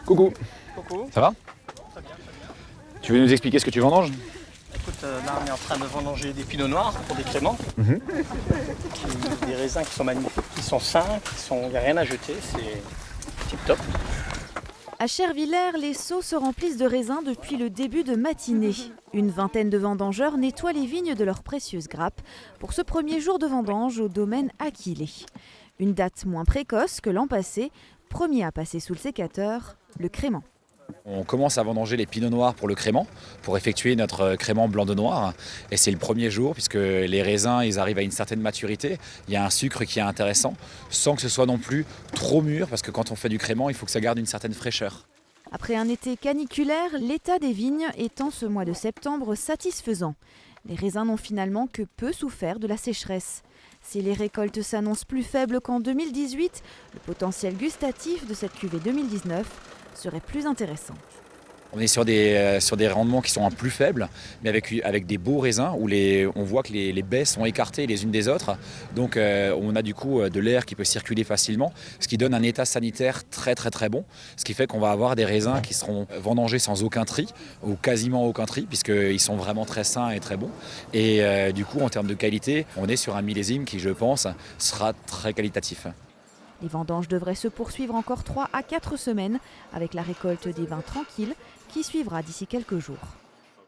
Coucou. Coucou. Ça va? Tu veux nous expliquer ce que tu vendanges? Écoute, là on est en train de vendanger des pinots noirs pour des créments. Des raisins qui sont magnifiques, qui sont sains, il n'y a rien à jeter, c'est tip top. À Chervillers, les seaux se remplissent de raisins depuis le début de matinée. Une vingtaine de vendangeurs nettoient les vignes de leurs précieuses grappes pour ce premier jour de vendange au domaine Aquilé. Une date moins précoce que l'an passé, premier à passer sous le sécateur, le crément. On commence à vendanger les pinots noirs pour le crément, pour effectuer notre crément blanc de noir. Et c'est le premier jour puisque les raisins ils arrivent à une certaine maturité. Il y a un sucre qui est intéressant, sans que ce soit non plus trop mûr, parce que quand on fait du crément, il faut que ça garde une certaine fraîcheur. Après un été caniculaire, l'état des vignes est en ce mois de septembre satisfaisant. Les raisins n'ont finalement que peu souffert de la sécheresse. Si les récoltes s'annoncent plus faibles qu'en 2018, le potentiel gustatif de cette cuvée 2019 serait plus intéressant. On est sur des rendements qui sont plus faibles, mais avec des beaux raisins où on voit que les baies sont écartées les unes des autres. Donc on a du coup de l'air qui peut circuler facilement, ce qui donne un état sanitaire très très très bon. Ce qui fait qu'on va avoir des raisins qui seront vendangés sans aucun tri, ou quasiment aucun tri, puisqu'ils sont vraiment très sains et très bons. Et du coup en termes de qualité, on est sur un millésime qui je pense sera très qualitatif. Les vendanges devraient se poursuivre encore 3 à 4 semaines avec la récolte des vins tranquilles qui suivra d'ici quelques jours.